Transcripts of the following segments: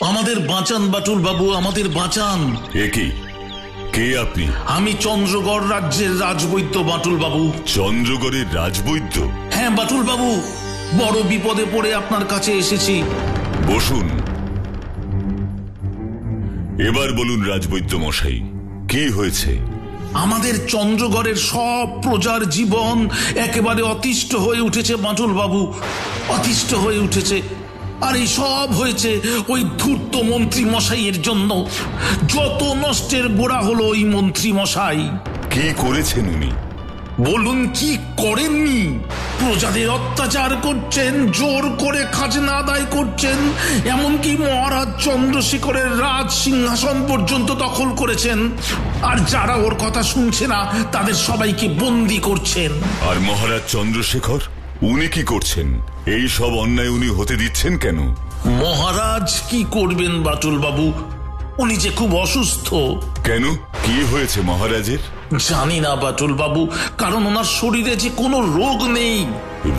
আমাদের বাঁচান বাটুল বাবু, আমাদের বাঁচান। একই কে আপনি? আমি চন্দ্রগড় রাজ্যের রাজবৈদ্য বাটুল বাবু। চন্দ্রগড়ের রাজবৈদ্য? হ্যাঁ বাটুল বাবু, বড় বিপদে পড়ে আপনার কাছে এসেছি। বসুন। এবার বলুন রাজবৈদ্য মশাই, কি হয়েছে? আমাদের চন্দ্রগড়ের সব প্রজার জীবন একেবারে অতিষ্ঠ হয়ে উঠেছে বাটুল বাবু, অতিষ্ঠ হয়ে উঠেছে। আর এই সব হয়েছে ওই ধূর্ত মন্ত্রী মশাইয়ের জন্য। যত নষ্টের গোড়া হলো ওই মন্ত্রী মশাই। কি করেছেন উনি? বলুন কি করেননি? প্রজাদের অত্যাচার করছেন, জোর করে খাজনা আদায় করছেন, এমনকি মহারাজ চন্দ্রশেখরের রাজ সিংহাসন পর্যন্ত দখল করেছেন। আর যারা ওর কথা শুনছে না তাদের সবাইকে বন্দী করছেন। আর মহারাজ চন্দ্রশেখর উনি কি করছেন? এই সব অন্যায় উনি হতে দিচ্ছেন কেন? মহারাজ কি করবেন বাটুল বাবু, উনি যে খুব অসুস্থ। কেন, কি হয়েছে মহারাজের? জানি না বাটুল বাবু, কারণ ওনার শরীরে যে কোনো রোগ নেই।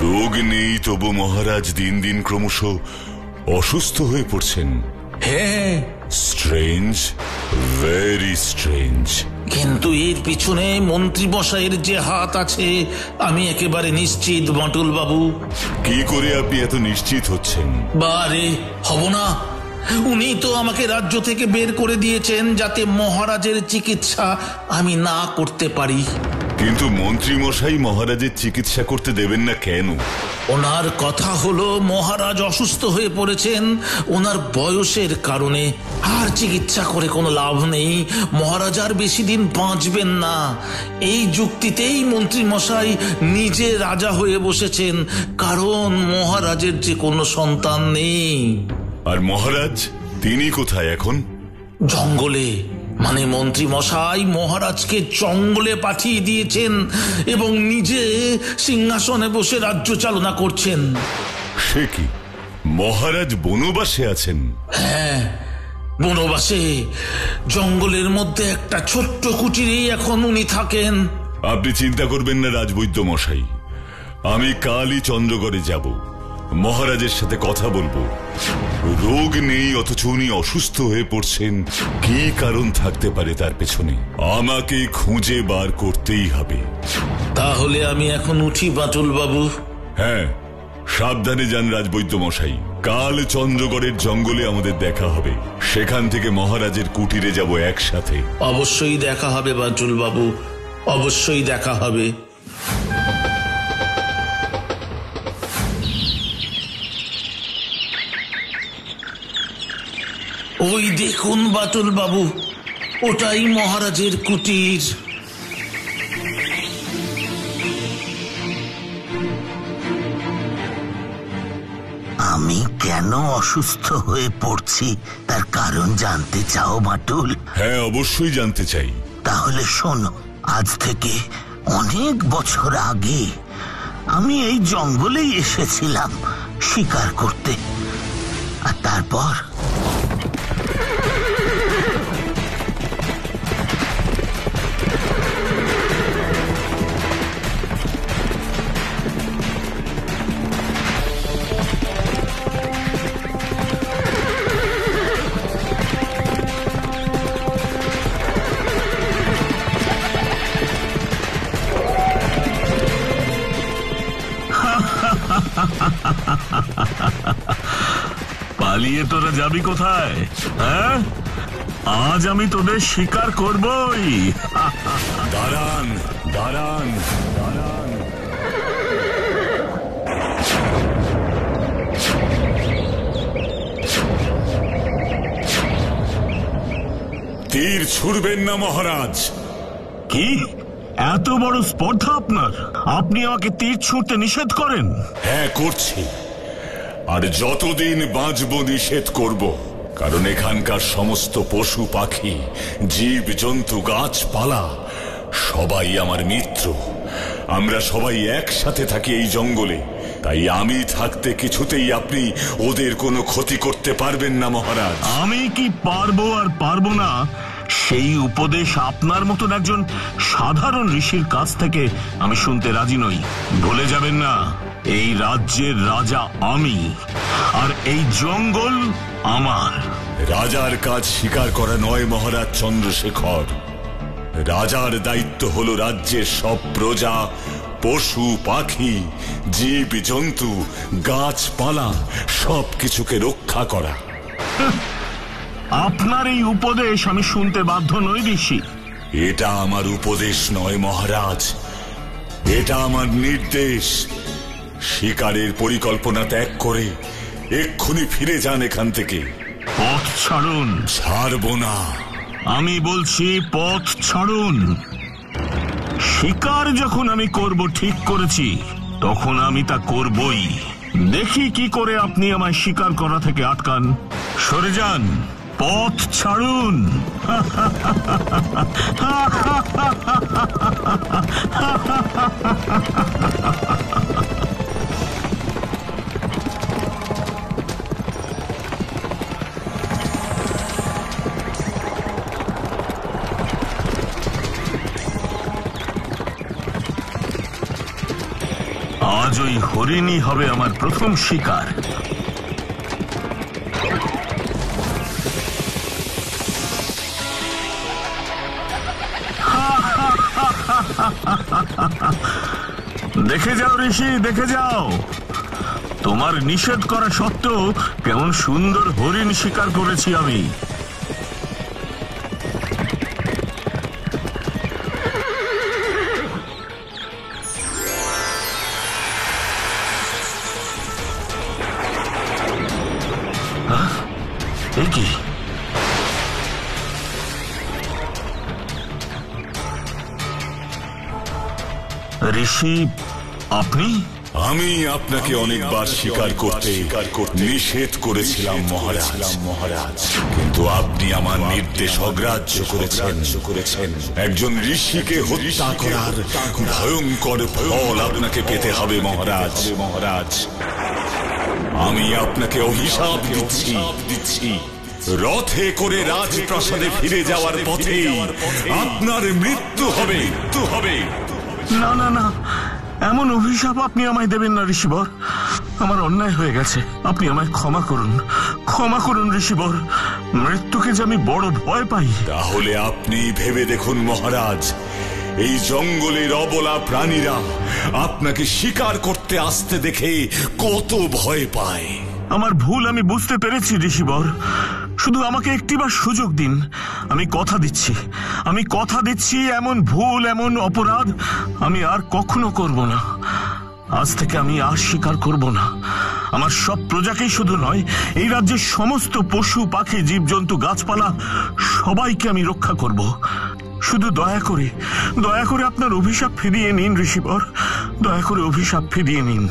রোগ নেই, তবু মহারাজ দিন দিন ক্রমশ অসুস্থ হয়ে পড়ছেন। হ্যাঁ। Strange, very strange. কিন্তু এর পিছনে মন্ত্রী মশাইয়ের যে হাত আছে আমি একেবারে নিশ্চিত বাটুল বাবু। কি করে আপনি এত নিশ্চিত হচ্ছেন? বারে হব না, উনি তো আমাকে রাজ্য থেকে বের করে দিয়েছেন যাতে মহারাজের চিকিৎসা আমি না করতে পারি। কিন্তু মন্ত্রী মশাই মহারাজের চিকিৎসা করতে দেবেন না কেন? ওনার কথা হলো মহারাজ অসুস্থ হয়ে পড়েছেন ওনার বয়সের কারণে, আর চিকিৎসা করে কোনো লাভ নেই, মহারাজ আর বেশি দিন বাঁচবেন না। এই যুক্তিতেই মন্ত্রী মশাই নিজে রাজা হয়ে বসেছেন, কারণ মহারাজের যে কোনো সন্তান নেই। আর মহারাজ তিনি কোথায় এখন? জঙ্গলে। মানে মন্ত্রী মশাই মহারাজকে জঙ্গলে পাঠিয়ে দিয়েছেন এবং নিজে সিংহাসনে বসে রাজ্য চালনা করছেন। সে কি, মহারাজ বনবাসে আছেন? হ্যাঁ, বনবাসে, জঙ্গলের মধ্যে একটা ছোট্ট কুটিরেই এখন উনি থাকেন। আপনি চিন্তা করবেন না রাজবৈদ্য মশাই, আমি কালই চন্দ্রগড়ে যাব, মহারাজের সাথে কথা বলবো। রোগ নেই অথচ উনি অসুস্থ হয়ে পড়ছেন, কি কারণ থাকতে পারে তার পেছনে? আমাকে খুঁজে বার করতেই হবে। তাহলে আমি এখন উঠি বাটুল বাবু। হ্যাঁ, সাবধানে যান রাজবৈদ্য মশাই। কাল চন্দ্রগড়ের জঙ্গলে আমাদের দেখা হবে, সেখান থেকে মহারাজের কুটিরে যাব একসাথে। অবশ্যই দেখা হবে বাটুল বাবু, অবশ্যই দেখা হবে। ওই দেখুন বাটুল বাবু, ওটাই মহারাজের কুটির। আমি কেন অসুস্থ হয়ে পড়ছি তার কারণ জানতে চাও বাটুল? হ্যাঁ, অবশ্যই জানতে চাই। তাহলে শোনো, আজ থেকে অনেক বছর আগে আমি এই জঙ্গলেই এসেছিলাম শিকার করতে। আর তারপর পালিয়ে তোরা যাবি কোথায়? হ্যাঁ, আজ আমি তোদের শিকার করবই। দাঁড়ান দাঁড়ান দাঁড়ান। তীর ছুড়বেন না মহারাজ। কি এত বড় স্পর্ধা আপনার? আপনি আমাকে তীর ছুঁড়তে নিষেধ করেন? হ্যাঁ, করছি, আর যতদিন বাঁচব নিষেধ করব। কারণ এখানকার সমস্ত পশু পাখি, জীব জন্তু, গাছপালা সবাই আমার মিত্র। আমরা সবাই একসাথে থাকি এই জঙ্গলে, তাই আমি থাকতে কিছুতেই আপনি ওদের কোনো ক্ষতি করতে পারবেন না মহারাজ। আমি কি পারবো আর পারবো না সেই উপদেশ আপনার মতন একজন সাধারণ ঋষির কাছ থেকে আমি শুনতে রাজি নই। ভুলে যাবেন না, এই রাজ্যের রাজা আমি, আর এই জঙ্গল আমার। রাজার কাজ শিকার করা নয় মহারাজ চন্দ্রশেখর। রাজার দায়িত্ব হলো রাজ্যের সব প্রজা, পশু পাখি, জীব জন্তু, গাছপালা সবকিছুকে রক্ষা করা। আপনার এই উপদেশ আমি শুনতে বাধ্য নই ঋষি। এটা আমার উপদেশ নয় মহারাজ, এটা আমার নির্দেশ। শিকারের পরিকল্পনা ত্যাগ করে এক্ষুনি ফিরে যান এখান থেকে। পথ ছাড়ুন। ছাড়ব না। আমি বলছি পথ ছাড়ুন। শিকার যখন আমি করব ঠিক করেছি, তখন আমি তা করবই। দেখি কি করে আপনি আমায় শিকার করা থেকে আটকান। সরে যান, পথ ছাড়ুন। আজ ওই হরিণই হবে আমার প্রথম শিকার। দেখে যাও ঋষি, দেখে যাও। তোমার নিষেধ করা সত্ত্বেও কেমন সুন্দর হরিণ শিকার করেছি আমি। কি ঋষি আপনি? আমি আপনাকে অনেকবার শিকার করতে নিষেধ করেছিলাম মহারাজ, কিন্তু আপনি আমার নির্দেশ অগ্রাহ্য করেছেন। একজন ঋষিকে হত্যা করার ভয়ঙ্কর ফল আপনাকে পেতে হবে মহারাজ। আমি আপনাকে অভিশাপ দিচ্ছি। রথে করে রাজপ্রাসাদে ফিরে যাওয়ার পথে আপনার মৃত্যু হবে। না না না, এমন অভিশাপ আপনি আমায় দেবেন না ঋষিবর। আমার অন্যায় হয়ে গেছে, আপনি আমায় ক্ষমা করুন ঋষিবর। মৃত্যুকে যে আমি বড় ভয় পাই। তাহলে আপনি ভেবে দেখুন মহারাজ, এই জঙ্গলের অবলা প্রাণীরা আপনাকে শিকার করতে আসতে দেখে কত ভয় পায়। আমার ভুল আমি বুঝতে পেরেছি ঋষিবর, শুধু আমাকে একটিবার সুযোগ দিন। আমি কথা দিচ্ছি এমন ভুল, এমন অপরাধ আমি আর কখনো করব না। আজ থেকে আমি আর শিকার করব না। আমার সব প্রজাকেই শুধু নয়, এই রাজ্যের সমস্ত পশু পাখি, জীবজন্তু, গাছপালা সবাইকে আমি রক্ষা করব। শুধু দয়া করে আপনার অভিশাপ ফিরিয়ে নিন ঋষিবর, দয়া করে অভিশাপ ফিরিয়ে নিন।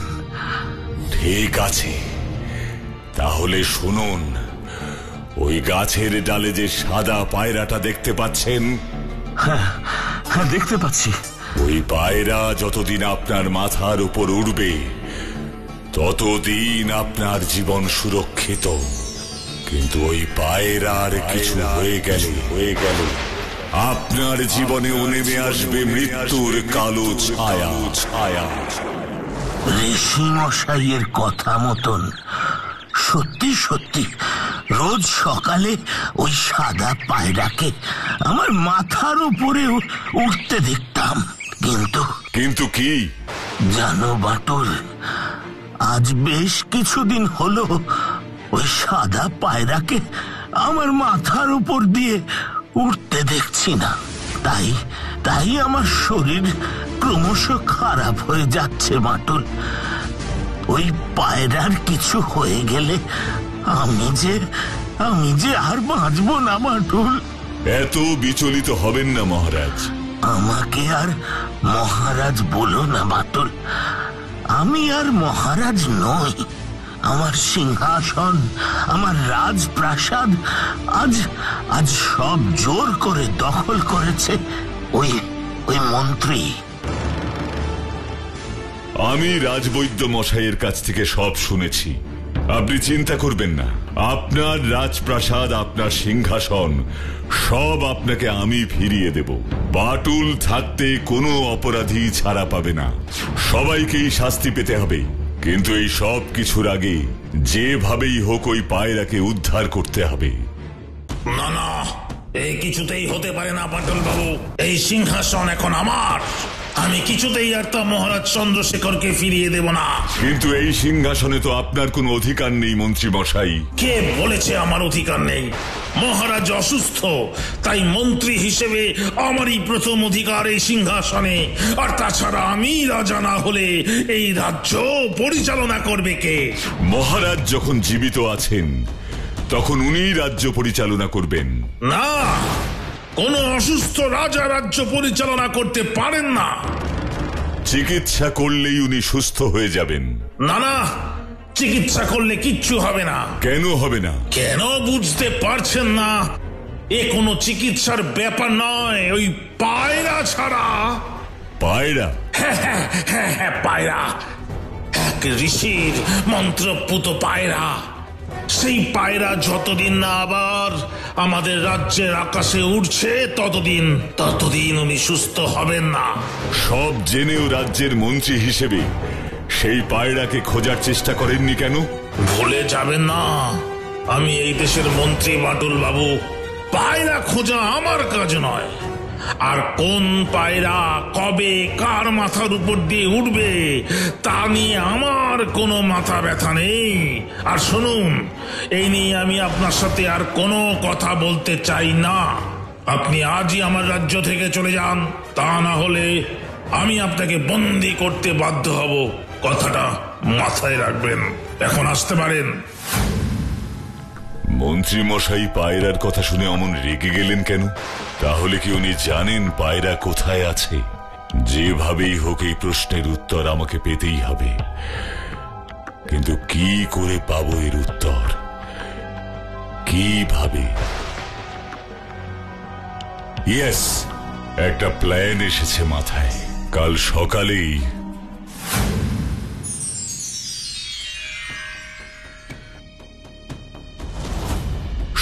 ঠিক আছে, তাহলে শুনুন। ওই গাছের ডালে যে সাদা পায়রাটা দেখতে পাচ্ছেন? হ্যাঁ, দেখতে পাচ্ছি। ওই পায়রা যতদিন আপনার মাথার উপর উড়বে, ততদিন আপনার জীবন সুরক্ষিত। কিন্তু ওই পায়রার কিছু হয়ে গেল আপনার জীবনেও নেমে আসবে মৃত্যুর কালো ছায়া। ঋষি মশাইয়ের কথা মতন সত্যি রোজ সকালে ওই সাদা পায়রাকে আমার মাথার উপরে উঠতে দেখতাম। কিন্তু কি জানো বাটুল, আজ বেশ কিছুদিন হলো ওই সাদা পায়রাকে আমার মাথার উপর দিয়ে উঠতে দেখছি না। তাই আমার শরীর ক্রমশ খারাপ হয়ে যাচ্ছে বাটুল। ওই পায়রার কিছু হয়ে গেলে আমি যে আর বাঁচব না বাটুল। এত বিচলিত হবেন না মহারাজ। আমাকে আর মহারাজ বলো না বাটুল। আমি আর মহারাজ নই। আমার সিংহাসন, আমার রাজপ্রাসাদ আজ সব জোর করে দখল করেছে ওই মন্ত্রী। আমি রাজবৈদ্য মশাইয়ের কাছ থেকে সব শুনেছি। আপনি চিন্তা করবেন না। আপনার রাজপ্রাসাদ, আপনার সিংহাসন সব আপনাকে আমি ফিরিয়ে দেব। বাটুল থাকতে কোনো অপরাধী ছাড়া পাবে না। সবাইকেই শাস্তি পেতে হবে। কিন্তু এই সব কিছুর আগে যেভাবেই হোক ওই পায়রাকে উদ্ধার করতে হবে। না না, এই কিছুতেই হতে পারে না পাটল বাবু। এই সিংহাসন এখন আমার। আমি কিছুতেই আর তা মহারাজ চন্দ্রশেখরকে ফিরিয়ে দেব না। কিন্তু এই সিংহাসনে তো আপনার কোনো অধিকার নেই মন্ত্রী মশাই। কে বলেছে আমার অধিকার নেই? মহারাজ অসুস্থ, তাই মন্ত্রী হিসেবে আমারই প্রথম অধিকার এই সিংহাসনে। আর তাছাড়া আমি রাজা না হলে এই রাজ্য পরিচালনা করবে কে? মহারাজ যখন জীবিত আছেন তখন উনিই রাজ্য পরিচালনা করবেন। না, কোন অসুস্থ রাজা রাজ্য পরিচালনা করতে পারেন না। চিকিৎসা করলেই উনি সুস্থ হয়ে যাবেন। না না, চিকিৎসা করলে কিচ্ছু হবে না। কেন হবে না? কেন বুঝতে পারছেন না? এ কোনো চিকিৎসার ব্যাপার নয়। ওই পায়রা ছাড়া। পায়রা? হ্যাঁ, পায়রা। এক ঋষির মন্ত্রপুত পায়রা। সেই পায়রা যতদিন না আবার আমাদের রাজ্যের আকাশে উড়ছে ততদিন উনি সুস্থ হবেন না। সব জেনেও রাজ্যের মন্ত্রী হিসেবে সেই পায়রাকে খোঁজার চেষ্টা করেননি কেন? ভুলে যাবেন না, আমি এই দেশের মন্ত্রী বাটুল বাবু। পায়রা খোঁজা আমার কাজ নয়। আর কোন পায়রা কবে কার মাথার উপর দিয়ে উঠবে তা নিয়ে আমার কোনো মাথা ব্যথা নেই। আর শুনুন, এই নিয়ে আমি আপনার সাথে আর কোনো কথা বলতে চাই না। আপনি আজই আমার রাজ্য থেকে চলে যান, তা না হলে আমি আপনাকে বন্দী করতে বাধ্য হব। কথাটা মাথায় রাখবেন। এখন আসতে পারেন। মন্ত্রী মশাই পায়রার কথা শুনে অমন রেগে গেলেন কেন? তাহলে কি উনি জানেন পায়রা কোথায় আছে? যেভাবেই হোক এই প্রশ্নের উত্তর আমাকে পেতেই হবে। কিন্তু কি করে পাবো এর উত্তর? কিভাবে? ইয়েস, একটা প্ল্যান এসেছে মাথায়। কাল সকালেই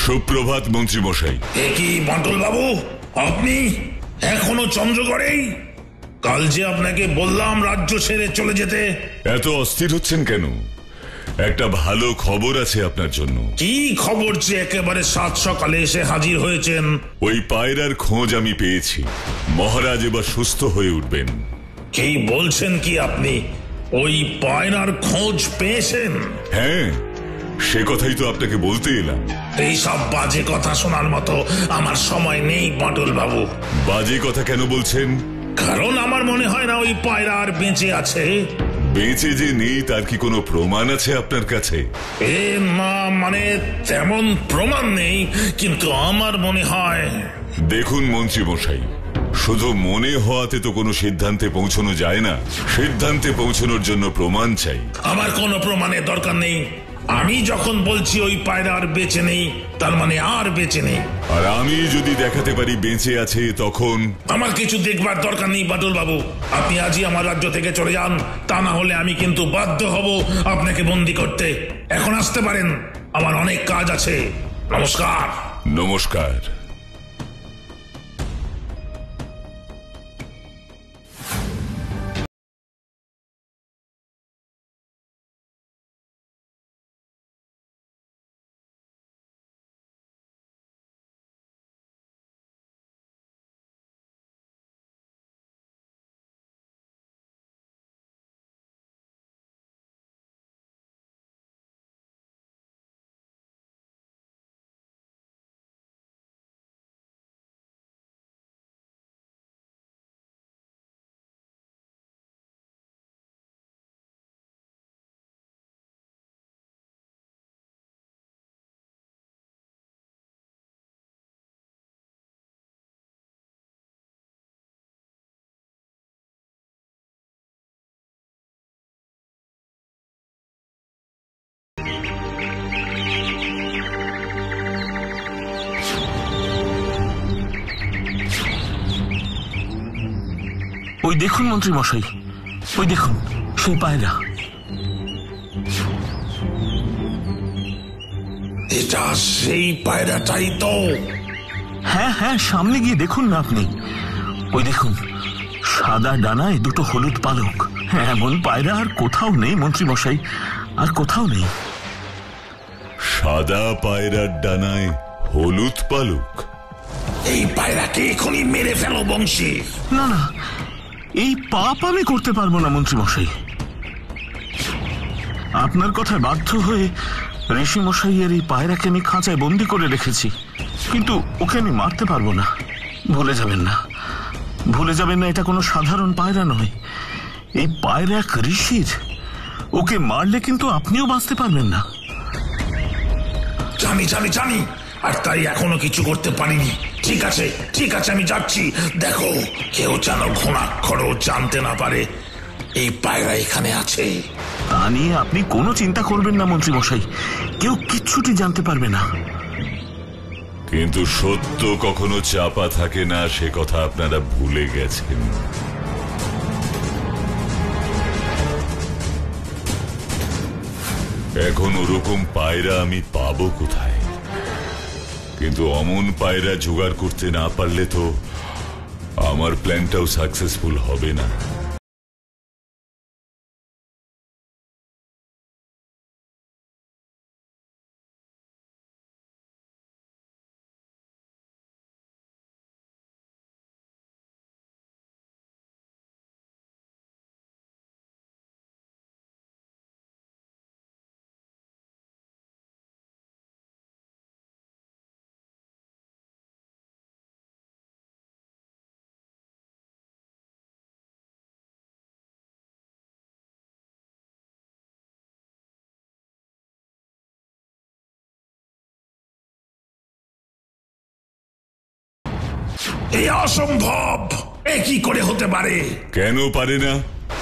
সুপ্রভাত মন্ত্রী মশাই। কি বাটুল বাবু, আপনি এখনো চন্দ্রগড়েই? কাল যে আপনাকে বললাম রাজ্য ছেড়ে চলে যেতে। এত অস্থির হচ্ছেন কেন? একটা ভালো খবর আছে আপনার জন্য। কি খবর যে একেবারে সাত সকালে এসে হাজির হয়েছেন? ওই পায়রার খোঁজ আমি পেয়েছি। মহারাজ এবার সুস্থ হয়ে উঠবেন। কি বলছেন কি আপনি? ওই পায়রার খোঁজ পেয়েছেন? হ্যাঁ, সে কথাই তো আপনাকে বলতে এলাম। এইসব বাজে কথা শোনার মতো আমার সময় নেই বাটুল বাবু। বাজে কথা কেন বলছেন? কারণ আমার মনে হয় না ওই পায়রা আর বেঁচে আছে। বেঁচে যে নেই তার কি কোনো প্রমাণ আছে আপনার কাছে? না, মানে তেমন প্রমাণ নেই, কিন্তু আমার মনে হয়। দেখুন মন্ত্রী মশাই, শুধু মনে হওয়াতে তো কোনো সিদ্ধান্তে পৌঁছানো যায় না। সিদ্ধান্তে পৌঁছানোর জন্য প্রমাণ চাই। আমার কোনো প্রমাণের দরকার নেই। আমি যখন বলছি ওই পায়রা আর বেঁচে নেই, তার মানে আর বেঁচে নেই। আর আমি যদি দেখাতে পারি বেঁচে আছে, তখন? আমার কিছু দেখবার দরকার নেই বাটুল বাবু। আপনি আজই আমার রাজ্য থেকে চলে যান, তা না হলে আমি কিন্তু বাধ্য হব আপনাকে বন্দী করতে। এখন আসতে পারেন, আমার অনেক কাজ আছে। নমস্কার। নমস্কার। ওই দেখুন মন্ত্রী মশাই, ওই দেখুন সেই পায়রা। এটা সেই পায়রাটাই তো। হ্যাঁ, সামনে গিয়ে দেখুন না আপনি। ওই দেখুন, সাদা ডানায় দুটো হলুদ পালক। এমন পায়রা আর কোথাও নেই মন্ত্রী মশাই, আর কোথাও নেই। সাদা পায়রার ডানায় হলুদ পালক? এই পায়রাকে এখনই মেরে ফেলো বংশী। না না, এই পাপ আমি করতে পারবো না মন্ত্রী মশাই। আপনার কথায় বাধ্য হয়ে ঋষি মশাইয়ের এই পায়রাকে আমি খাঁচায় বন্দি করে রেখেছি, কিন্তু ওকে আমি মারতে পারবো না। ভুলে যাবেন না, ভুলে যাবেন না, এটা কোনো সাধারণ পায়রা নয়। এই পায়রা এক ঋষির। ওকে মারলে কিন্তু আপনিও বাঁচতে পারবেন না। জানি জানি জানি, আর তাই এখনো কিছু করতে পারিনি। ঠিক আছে ঠিক আছে, আমি যাচ্ছি। দেখো কেউ যেন ঘুণাক্ষরও জানতে না পারে এই পায়রা এখানে আছে। তা নিয়ে আপনি কোনো চিন্তা করবেন না মন্ত্রী মশাই, কেউ কিচ্ছুটি জানতে পারবে না। কিন্তু সত্য কখনো চাপা থাকে না, সে কথা আপনারা ভুলে গেছেন। এখন ওরকম পায়রা আমি পাবো কোথায়? কিন্তু অমন পায়রা জোগাড় করতে না পারলে তো আমার প্ল্যানটাও সাকসেসফুল হবে না। এই অসম্ভব, এ কি করে হতে পারে? কেন পারে না?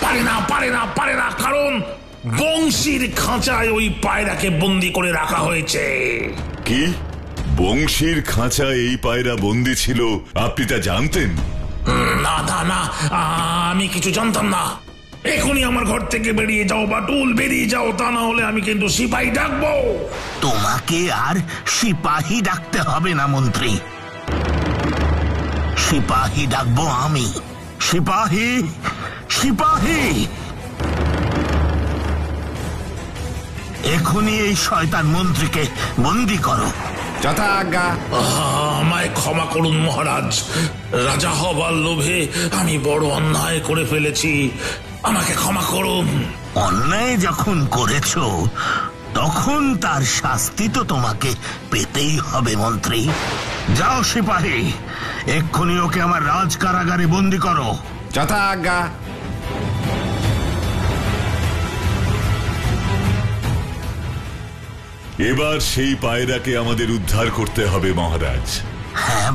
পারে না পারে না পারে না, কারণ বংশীর খাঁচায় ওই পায়রাকে বন্দি করে রাখা হয়েছে। কি? বংশীর খাঁচায় এই পায়রা বন্দি ছিল? আপনি তা জানতেন? না না না, আমি কিছু জানতাম না। এখনই আমার ঘর থেকে বেরিয়ে যাও বাটুল, বেরিয়ে যাও, তা না হলে আমি কিন্তু সিপাহী ডাকবো। তোমাকে আর সিপাহী ডাকতে হবে না মন্ত্রী, সিপাহী ডাকবো আমি। সিপাহী, সিপাহী, এখনই এই শয়তান মন্ত্রীকে বন্দি করো। যথা আজ্ঞা। আমায় ক্ষমা করুন মহারাজ, রাজা হবার লোভে আমি বড় অন্যায় করে ফেলেছি, আমাকে ক্ষমা করুন। অন্যায় যখন করেছো তখন তার শাস্তি তো তোমাকে পেতেই হবে মন্ত্রী। যাও সিপাহী, এক্ষুনি ওকে আমার রাজ কারাগারে বন্দি করো। যথা আজ্ঞা। এবার সেই পায়রাকে আমাদের উদ্ধার করতে হবে মহারাজ। হ্যাঁ,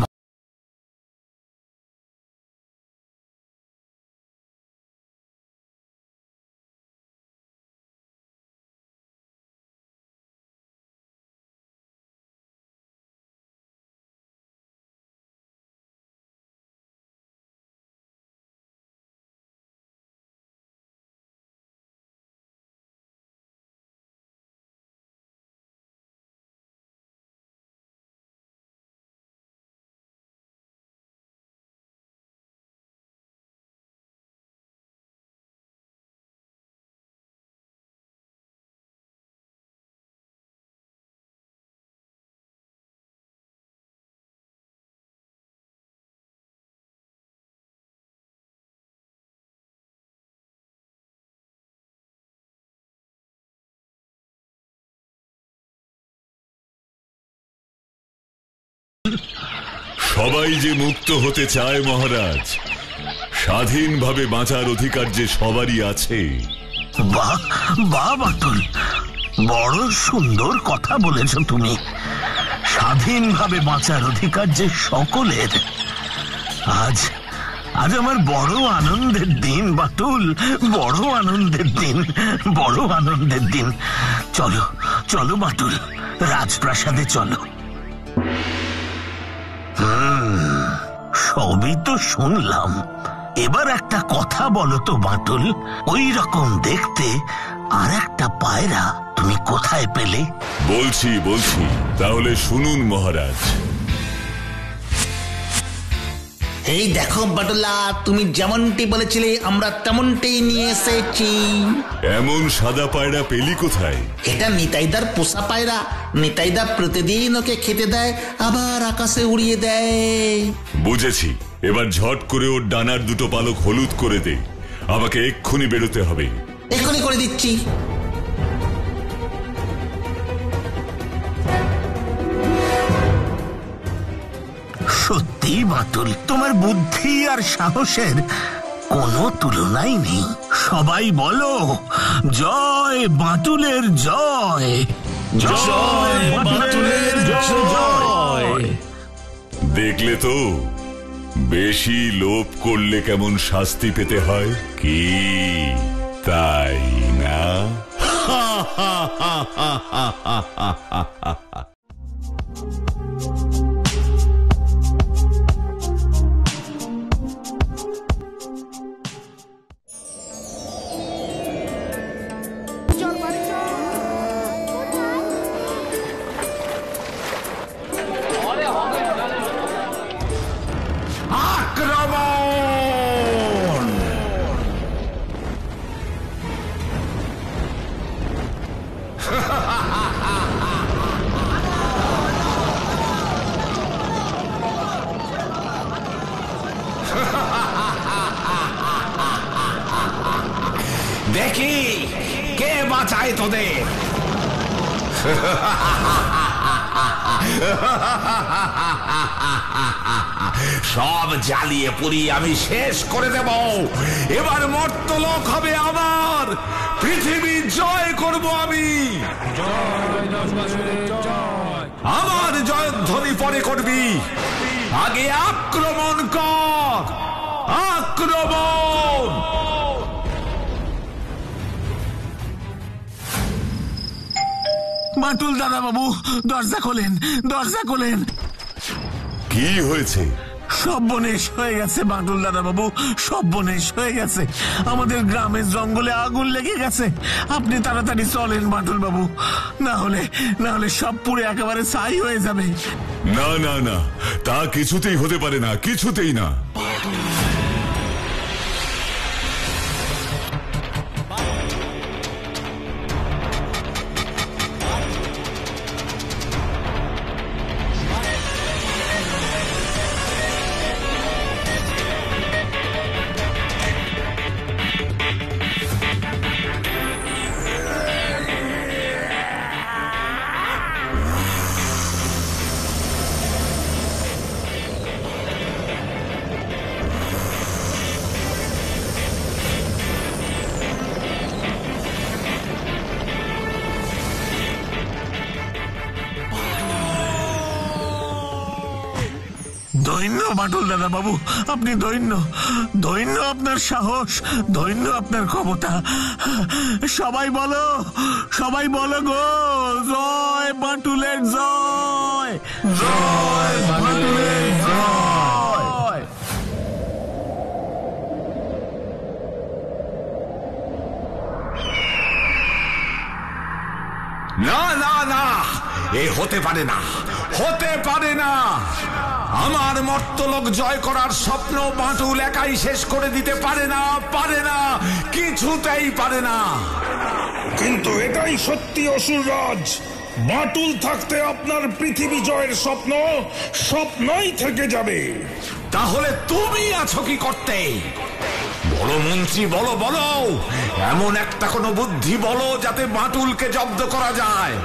সবাই যে মুক্ত হতে চায় মহারাজ, স্বাধীনভাবে বাঁচার অধিকার যে সবারই আছে। বাহ বাহ বাটুল, বড় সুন্দর কথা বলেছ তুমি। স্বাধীনভাবে বাঁচার অধিকার যে সকলের। আজ আজ আমার বড় আনন্দের দিন বাটুল, বড় আনন্দের দিন, বড় আনন্দের দিন। চলো চলো বাটুল, রাজপ্রাসাদে চলো। সবই তো শুনলাম, এবার একটা কথা বলো তো বাটুল, ওই রকম দেখতে আর একটা পায়রা তুমি কোথায় পেলে? বলছি বলছি, তাহলে শুনুন মহারাজ। এই দেখো বাটুলা, তুমি যেমনটি বলেছিলে আমরা তেমনটি নিয়ে এসেছি। এমন সাদা পায়রা পেলি কোথায়? এটা নিতাইদার পোষা পায়রা। নিতাইদা প্রতিদিন ওকে খেতে দেয়, আবার আকাশে উড়িয়ে দেয়। বুঝেছি, এবার ঝট করে ওর ডানার দুটো পালক হলুদ করে দে। আমাকে এক্ষুনি বেরোতে হবে। এক্ষুনি করে দিচ্ছি। সত্যি বাটুল, তোমার বুদ্ধি আর সাহসের কোনো তুলনাই নেই। সবাই বলো জয় বাটুলের জয়, জয় বাটুলের জয়। দেখলে তো, বেশি লোভ করলে কেমন শাস্তি পেতে হয়, কি তাই না? দেখি কে বাঁচায় তোদের। সব জ্বালিয়ে পুড়িয়ে আমি শেষ করে দেব। এবার মর্তলোক হবে আমার, পৃথিবী জয় করব আমি। আমার জয়ধ্বনি পরে করবি, আগে আক্রমণ কর, আক্রমণ। বাটুল দাদা বাবু, দরজা খোলেন, দরজা খোলেন। কি হয়েছে? সর্বনেশ হয়ে গেছে বাটুল দাদা বাবু, সর্বনেশ হয়ে গেছে। আমাদের গ্রামের জঙ্গলে আগুন লেগে গেছে। আপনি তাড়াতাড়ি চলেন বাটুল বাবু, না হলে সব পুড়ে একেবারে ছাই হয়ে যাবে। না না না, তা কিছুতেই হতে পারে না, কিছুতেই না। ধন্য বাটুল দাদা বাবু, আপনি ধন্য, ধন্য আপনার সাহস, ধন্য আপনার ক্ষমতা। সবাই বলো গো, জয় বাটুলের জয়, জয় বাটুলের জয়। না না না, এ হতে পারে না, হতে পারে না। আমার মর্তলোক জয় করার স্বপ্ন বাটুল একাই শেষ করে দিতে পারে না, পারে না, কিছুতেই পারে না। কিন্তু এটাই সত্যি অসুররাজ, বাটুল থাকতে আপনার পৃথিবী জয়ের স্বপ্ন স্বপ্নই থেকে যাবে। তাহলে তুমি আছো কি করতে? বলো মন্ত্রী, বলো বলো, এমন একটা কোনো বুদ্ধি বলো যাতে বাটুলকে জব্দ করা যায়।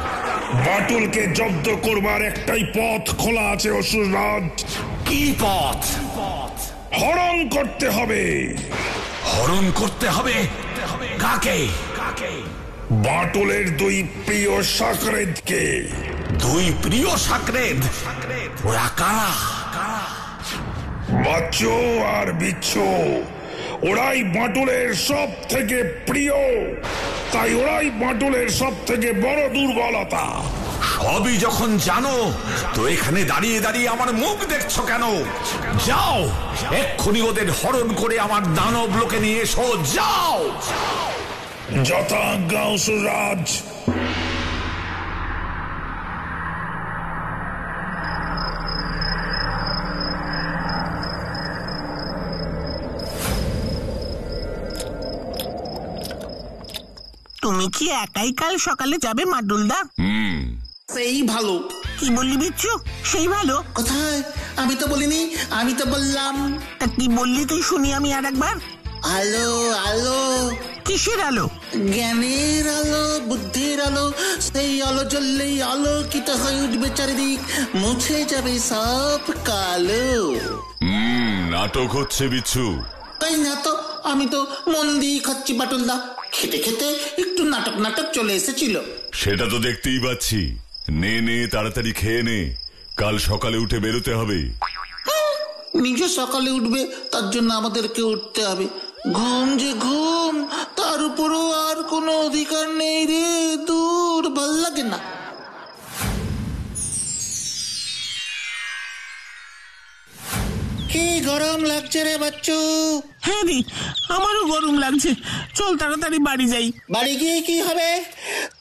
বাটুলকে জব্দ করবার একটাই পথ খোলা আছে অসুররাজ। কি পথ? হরণ করতে হবে। হরণ করতে হবে? কাকে? বাটুলের দুই প্রিয় সাকরেদকে। দুই প্রিয় সাকরেদ? ওরা কারা? বাচ্চু আর বিচ্ছু, ওরাই বাটুলের সব থেকে প্রিয়, তাই ওরাই বাটুলের সব থেকে বড় দুর্বলতা। সবই যখন জানো, তো এখানে দাঁড়িয়ে দাঁড়িয়ে আমার মুখ দেখছো কেন? যাও, এক্ষুনি ওদের হরণ করে আমার দানব লোকে নিয়ে এসো, যাও। যথাজ্ঞা অসুররাজ। তুমি কি একাই কাল সকালে যাবে মাটুলদা? সেই ভালো। কি বললি বিচ্ছু? সেই ভালো কোথায়? আমি তো বলিনি, আমি তো বললাম। তা কি বললি তুই শুনি আমি আর একবার। আলো আলো। কিসের আলো? জ্ঞানের আলো, বুদ্ধির আলো। সেই আলো জ্বললেই আলোকিত হয়ে উঠবে চারিদিক, মুছে যাবে সব কালো। নাটক হচ্ছে বিচ্ছু। তাই না তো, আমি তো মন দিয়ে খাচ্ছি বাটুলদা। খেতে খেতে একটু নাটক নাটক চলে এসেছিল। সেটা তো দেখতেই পাচ্ছি। নে নে, তাড়াতাড়ি খেয়ে নে, কাল সকালে উঠে বেরোতে হবে। নিজে সকালে উঠবে, তার জন্য আমাদেরকে উঠতে হবে। ঘুম যে ঘুম, তার উপরও আর কোনো অধিকার নেই রে। দূর, ভাল লাগে না। কি গরম লাগছে রে বাচ্চু? হ্যাঁ রে, আমারও গরম লাগছে। চল তাড়াতাড়ি বাড়ি যাই। বাড়ি গিয়ে কি হবে?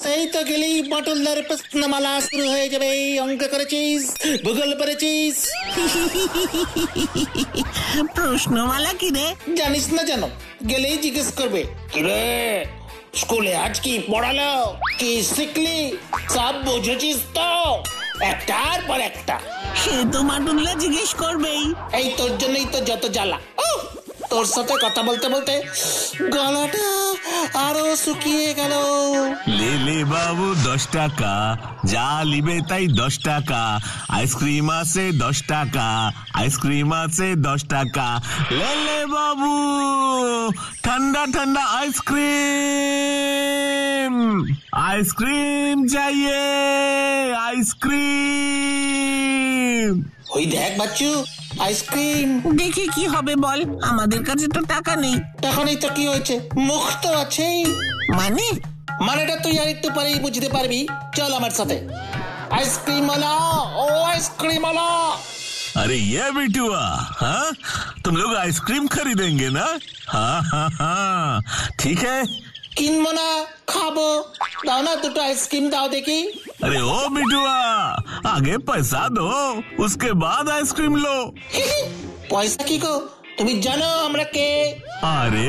সেই তো গেলেই বাটুলদার প্রশ্নমালা শুরু হয়ে যাবে। অঙ্ক করেছিস, ভূগোল পড়েছিস। প্রশ্নমালা কি রে? জানিস না জানো, গেলেই জিজ্ঞেস করবে, কি রে স্কুলে আজ কি পড়ালো, কি শিখলি, সব বুঝেছিস তো? একটার পর একটা। সে তো মাটুলদা জিজ্ঞেস করবেই। এই তোর জন্যই তো যত জ্বালা। তোর সাথে কথা বলতে বলতে গলাটা আরো শুকিয়ে গেল। লে লে বাবু 10 টাকা, যা লিবে তাই 10 টাকা। আইসক্রিম আছে 10 টাকা, আইসক্রিম আছে 10 টাকা। লে লে বাবু, ঠান্ডা ঠান্ডা আইসক্রিম, আইসক্রিম চাইয়ে, আইসক্রিম। ওই দেখ বাচ্চু, আইসক্রিম। দেখে কি হবে বল, আমাদের কাছে তো টাকা নেই। তখনই তো কি হয়েছে, মুখ তো আছেই। মানেটা তুই আর একটু পরেই বুঝতে পারবি। চল আমার সাথে। आइसक्रीम वाला, ओ आइसक्रीम वाला। अरे ये बिटुआ, हाँ तुम लोग आइसक्रीम खरीदेंगे ना? हाँ हाँ हाँ ठीक है। किनबो ना, खाबो। दाओ ना दुटो आइसक्रीम दाओ देखी। अरे ओ बिटुआ, आगे पैसा दो, उसके बाद आइसक्रीम लो। पैसा की को তুমি জানো আমরা কে? আরে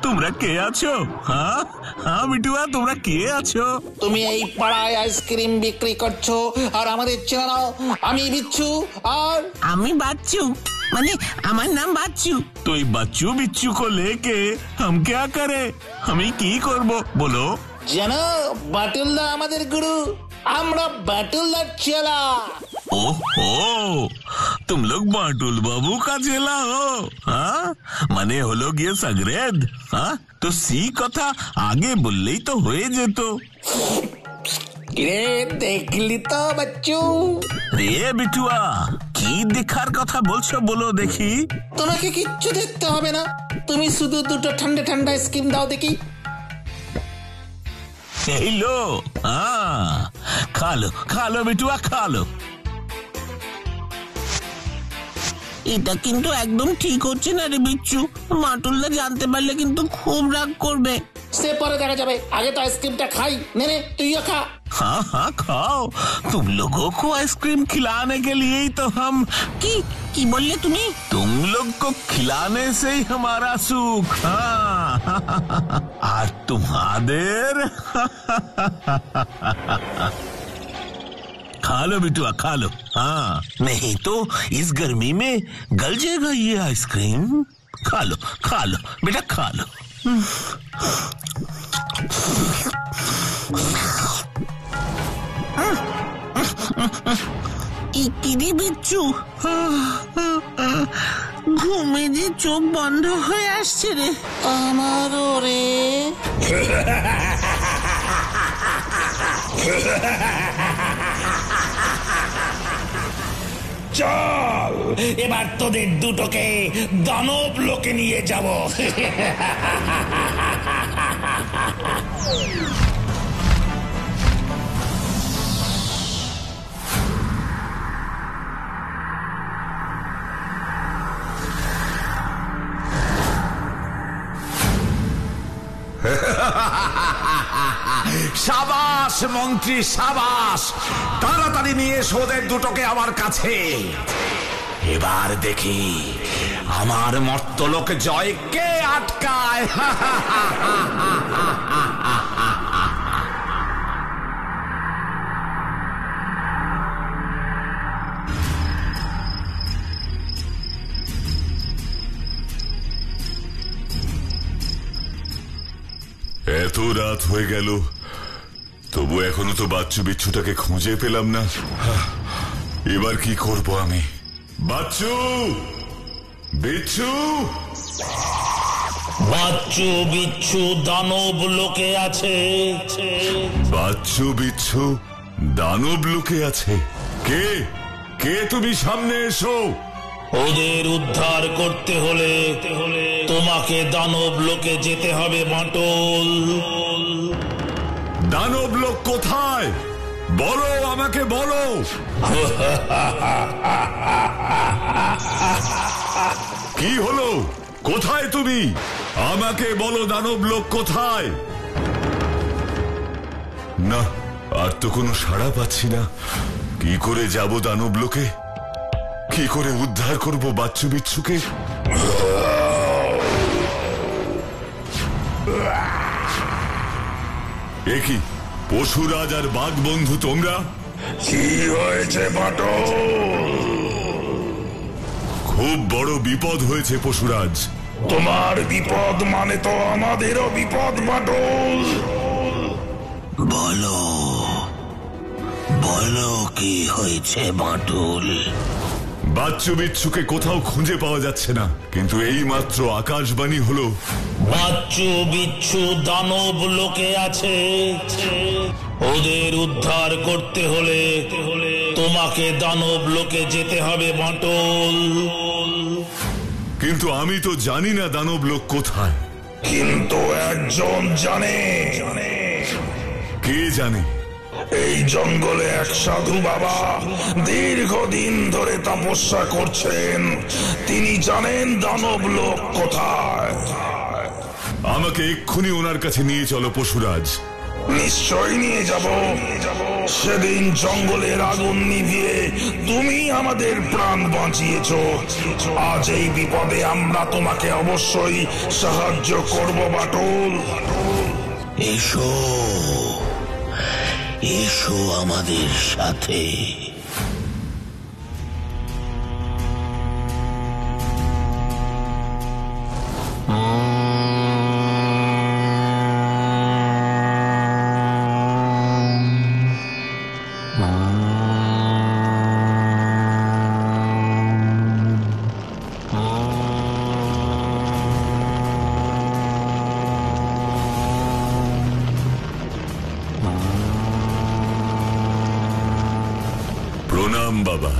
তোমরা কে আছো? হ্যাঁ হ্যাঁ বিটুয়া, তোমরা কে আছো? তুমি এই পাড়ায় আইসক্রিম বিক্রি করছো আর আমাদের চেনা নাও। আমি বিচ্ছু আর আমি বাচ্চু, মানে আমার নাম বাচ্চু। তো এই বাচ্চু বিচ্ছু को लेके हम क्या करें? আমি কি করব বলো? জানো বাটুলদা আমাদের গুরু, আমরা বাটুলদার চেলা। ओहो, तुम लोग बाटुल बाबू का चेला हो? हाँ মানে হলো গিয়ে সাগরেদ। हाँ তো সি কথা আগে বললেই তো হয়ে যেত। কিরে দেখলি তো বাচ্চু? রে বিটুয়া, কি দেখার কথা বলছো বলো দেখি। তোমাকে কিচ্ছু দেখতে হবে না, তুমি শুধু দুটো ঠান্ডা ঠান্ডা আইসক্রিম দাও দেখি। এই লো, খা লো বিটুয়া, খা লো। এটা কিন্তু একদম ঠিক হচ্ছে না রে বিচ্ছু, মাটুলদা জানতে পারলে কিন্তু খুব রাগ করবে। সে পরে দেখা যাবে, আগে তো আইসক্রিমটা খাই। নে নে তুইও খা। हाँ हाँ खाओ, तुम लोगों को आइसक्रीम खिलाने के लिए ही तो हम। কি বললে তুমি? तुम लोग को खिलाने से ही हमारा सुख। हाँ और तुम्हारे खा लो बिटुआ, खा लो। हाँ नहीं तो इस गर्मी में गल जाएगा ये आइसक्रीम। खा लो बेटा, खा लो। কিরে বিচ্ছু, ঘুমে যে চোখ বন্ধ হয়ে আসছে রে। আমারও রে। চল এবার তোদের দুটোকে দানব লোকে নিয়ে যাব। সাবাস মন্ত্রী, সাবাস। তাড়াতাড়ি নিয়ে এসো ওদের দুটোকে আমার কাছে। এবার দেখি আমার মর্তলোক জয় কে আটকায়। এত রাত হয়ে গেল, তবু এখনো তো বাচ্চু বিচ্ছুটাকে খুঁজে পেলাম না। এবার কি করব আমি? বাচ্চু, বিচ্ছু, বাচ্চু বিচ্ছু দানব লোকে আছে। বাচ্চু বিচ্ছু দানব লোকে আছে? কে কে তুমি? সামনে এসো। ওদের উদ্ধার করতে হলে তোমাকে দানব লোকে যেতে হবে বাঁটুল। দানব লোক কোথায়? বলো, আমাকে বলো। কি হলো? কোথায় তুমি? আমাকে বলো, দানব লোক কোথায়? না, আর তো কোনো সাড়া পাচ্ছি না। কি করে যাব দানব লোকে? কি করে উদ্ধার করব বাচ্চু বিচ্ছুকে? এ কি, পশুরাজ আর বাঘ বন্ধু তোমরা? কি হয়েছে বাটুল? খুব বড় বিপদ হয়েছে পশুরাজ। তোমার বিপদ মানে তো আমাদেরও বিপদ বাটুল। বলো বলো, কি হয়েছে বাঁটুল? বাচ্চু বিচ্ছুকে কোথাও খুঁজে পাওয়া যাচ্ছে না, কিন্তু এই মাত্র আকাশবাণী হলো বাচ্চু বিচ্ছু দানব লোকে আছে। ওদের উদ্ধার করতে হলে তোমাকে দানব লোকে যেতে হবে বাঁটুল। কিন্তু আমি তো জানি না দানব লোক কোথায়। কিন্তু একজন জানে। কে জানে? এই জঙ্গলে এক সাধু বাবা দীর্ঘদিন ধরে তপস্যা করছেন। তিনি জানেন দানব লোক কোথায়। আমাকে এক্ষুনি ওনার কাছে নিয়ে চলো পশুরাজ। নিশ্চয়ই নিয়ে যাব। সেদিন জঙ্গলের আগুন নিভিয়ে তুমি আমাদের প্রাণ বাঁচিয়েছ। আজ এই বিপদে আমরা তোমাকে অবশ্যই সাহায্য করব বাটুল। এসো এসো আমাদের সাথে। প্রণাম বাবা,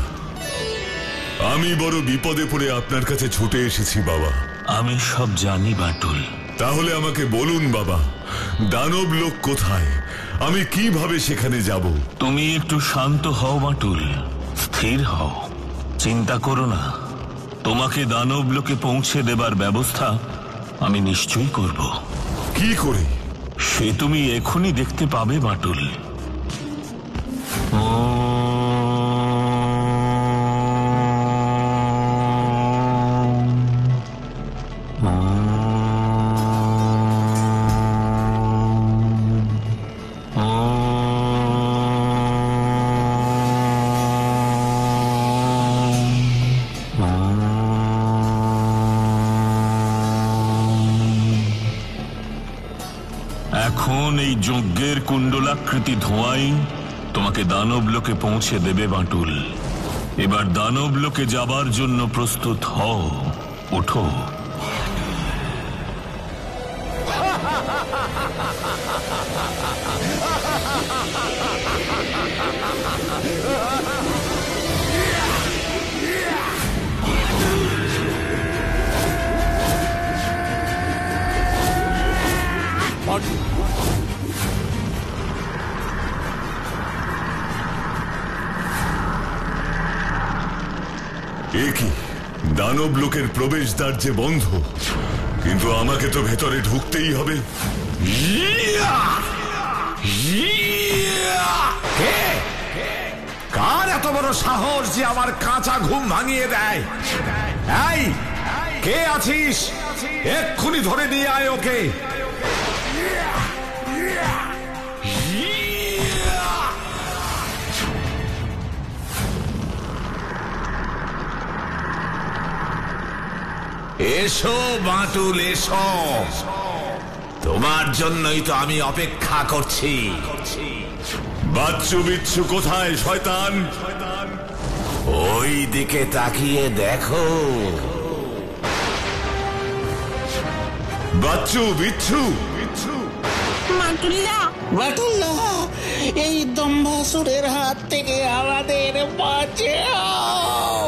আমি বড় বিপদে পড়ে আপনার কাছে ছুটে এসেছি বাবা। আমি সব জানি বাঁটুল। তাহলে আমাকে বলুন বাবা, দানব লোক কোথায়? আমি কিভাবে সেখানে যাব? তুমি একটু শান্ত হও বাঁটুল, স্থির হও, চিন্তা করো না। তোমাকে দানব লোকে পৌঁছে দেবার ব্যবস্থা আমি নিশ্চয়ই করব। কি করে? সে তুমি এখনই দেখতে পাবে বাঁটুল। এখন এই যজ্ঞের কুণ্ডলাকৃতি ধোঁয়াই তোমাকে দানব লোকে পৌঁছে দেবে বাঁটুল। এবার দানব লোকে যাবার জন্য প্রস্তুত হও, ওঠো। এ কি, দানব লোকের প্রবেশদ্বার যে বন্ধ, কিন্তু আমাকে তো ভেতরে ঢুকতেই হবে। কার এত বড় সাহস যে আমার কাঁচা ঘুম ভাঙিয়ে দেয়? এই, কে আছিস? এক্ষুনি ধরে নিয়ে আয় ওকে। এসো বাঁটুল, এসো। তোমার জন্যই তো আমি অপেক্ষা করছি। বাচ্চু বিচ্ছু কোথায় শয়তান? ওই দিকে তাকিয়ে দেখো। বাচ্চু বিচ্ছু, বাটুল্লাহ, এই দম্ভাসুরের হাত থেকে আমাদের বাঁচাও।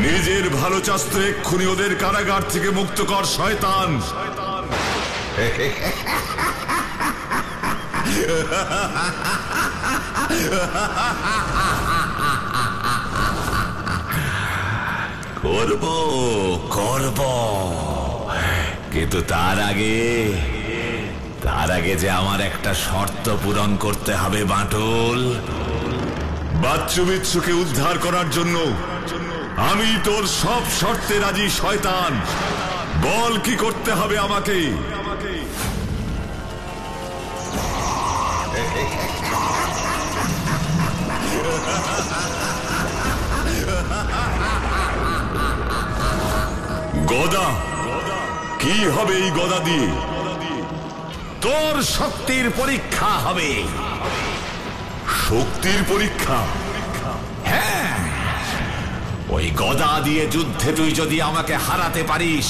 নিজের ভালো চাস্তে এক্ষুনি ওদের কারাগার থেকে মুক্ত কর শয়তান। করব করব, কিন্তু তার আগে যে আমার একটা শর্ত পূরণ করতে হবে বাটুল। বাচ্চু বিচ্ছুকে উদ্ধার করার জন্য আমি তোর সব শর্তে রাজি শয়তান। বল কি করতে হবে আমাকে? গদা, কি হবে এই গদা দিয়ে? তোর শক্তির পরীক্ষা হবে। শক্তির পরীক্ষা? হ্যাঁ, ওই গদা দিয়ে যুদ্ধে তুই যদি আমাকে হারাতে পারিস,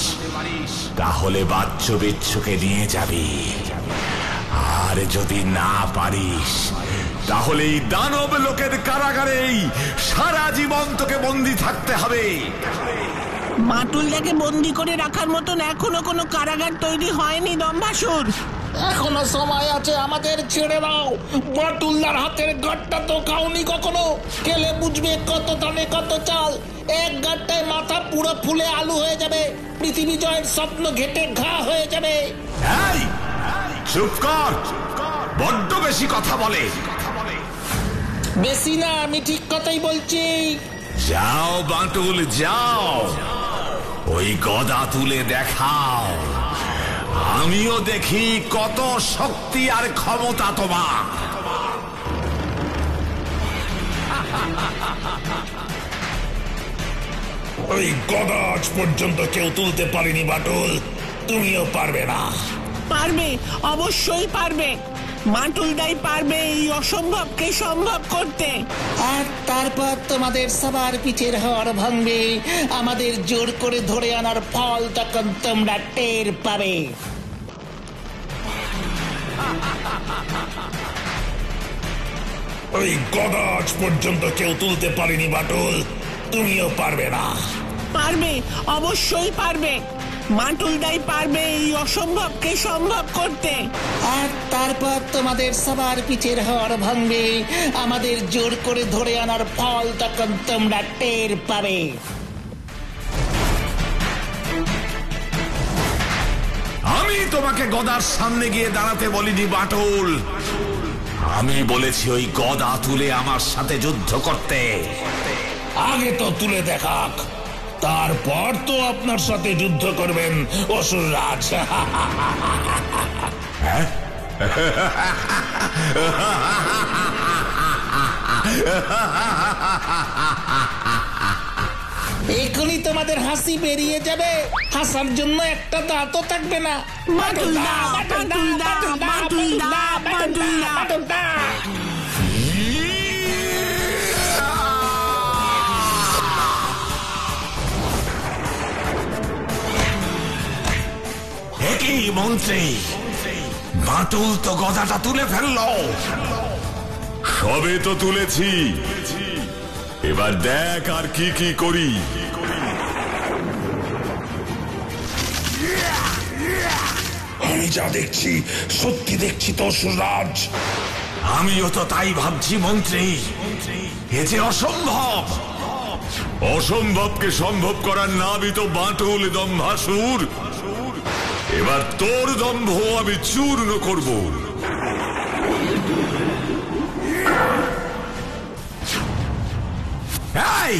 তাহলে বাচ্চু বিচ্ছুকে নিয়ে যাবি। আর যদি না পারিস, তাহলে এই দানব লোকের কারাগারেই সারা জীবন তোকে বন্দী থাকতে হবে। বাটুলদাকে বন্দি করে রাখার মতন এখনো কোনো কারাগার তৈরি হয়নি দম্ভাসুর। এখনো সময় আছে, আমাদের ছেড়ে দাও। বাটুল্লার হাতের গাঁটটা তো খাওনি কখনো, খেলে বুঝবে কত দানে কত চাল। এক গাঁটটায় মাথা পুরো ফুলে আলু হয়ে যাবে, পৃথিবী জয়ের স্বপ্ন ঘেটে ঘা হয়ে যাবে। এই, চুপ কর, বড্ড বেশি কথা বলে। বেশি না, আমি ঠিক কথাই বলছি। যাও বাটুল যাও, ওই গদা তুলে দেখাও। আমিও দেখি কত শক্তি আর ক্ষমতা তোমার। ওই গদা আজ পর্যন্ত কেউ তুলতে পারেনি বাটুল, তুমিও পারবে না। পারবে, অবশ্যই পারবে। বাটুলদাই পারবে এই অসম্ভবকে সম্ভব করতে। আর তারপর তোমাদের সবার পিছের হাড় ভাঙবে, আমাদের জোর করে ধরে আনার ফল তখন তোমরা টের পাবে। ওই গদা আজ পর্যন্ত কেউ তুলতে পারেনি বাটুল, তুমিও পারবে না। পারবে, অবশ্যই পারবে। বাটুলদাই পারবে এই অসম্ভবকে সম্ভব করতে। আর তারপর তোমাদের সবার পিছের হাড় ভাঙবে, আমাদের জোর করে ধরে আনার ফল তখন তোমরা টের পাবে। আমি তোমাকে গদার সামনে গিয়ে দাঁড়াতে বলিনি বাটুল, আমি বলেছি ওই গদা তুলে আমার সাথে যুদ্ধ করতে। আগে তো তুলে দেখাক, তারপর তো আপনার সাথে যুদ্ধ করবেন অসুররাজ। এখনই তোমাদের হাসি বেরিয়ে যাবে, হাসার জন্য একটা দাঁতও থাকবে না। বাটুলদা, বাটুলদা, বাটুলদা, বাটুলদা, বাটুলদা। একই মন্ত্রী, বাটুল তো গদাটা তুলে ফেললো। সবে তো তুলেছি, এবার দেখ আর কি কি করি। আমি যা দেখছি সত্যি দেখছি তো অসুররাজ। আমিও তো তাই ভাবছি মন্ত্রী, এ যে অসম্ভব। অসম্ভবকে সম্ভব করার নামই তো বাটুল দম্ভাসুর। এবার তোর দম্ভ আমি চূর্ণ করব। এই,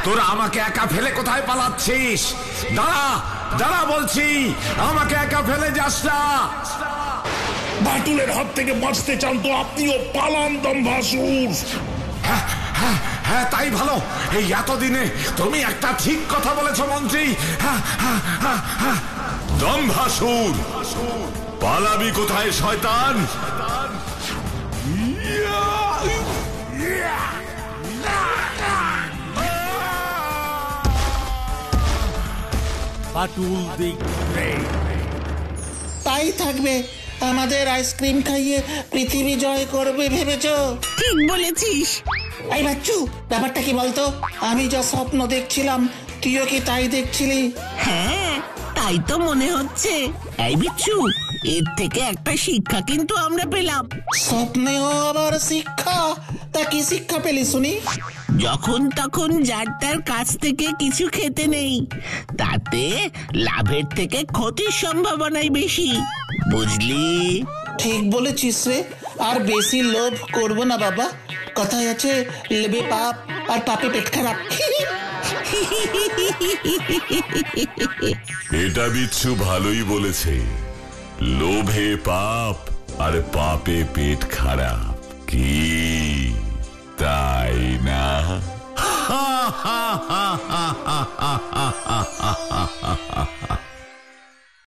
তোরা আমাকে একা ফেলে কোথায় পালাচ্ছিস? দাঁড়া দাঁড়া বলছি, আমাকে একা ফেলে যাস না। বাটুলের হাত থেকে বাঁচতে চান তো আপনিও পালান দম্ভাসুর। হ্যাঁ, তাই ভালো। এই এতদিনে তুমি একটা ঠিক কথা বলেছ মন্ত্রী। দম্ভাসুর, পালাবি কোথায় শয়তান? তাই থাকবে, আমাদের আইসক্রিম খাইয়ে পৃথিবী জয় করবে ভেবেছো? ঠিক বলেছিস। এই বাচ্চু, ব্যাপারটা কি বলতো? আমি যা স্বপ্ন দেখছিলাম তুইও কি তাই দেখছিলি? হ্যাঁ, তাই তো মনে হচ্ছে। এই বিচ্ছু, এর থেকে একটা শিক্ষা কিন্তু আমরা পেলাম। স্বপ্নেও আবার শিক্ষা? তা কি শিক্ষা পেলি শুনি? যখন তখন যার তার কাছ থেকে কিছু খেতে নেই, তাতে লাভের থেকে ক্ষতির সম্ভাবনাই বেশি, বুঝলি? ঠিক বলেছিস রে, আর বেশি লোভ করবো না বাবা। কথায় আছে, লেবে পাপ আর পাপে পেট খারাপ। এটা বিচ্ছু ভালোই বলেছে, লোভে পাপ আর পাপে পেট খারাপ, কি তাই না?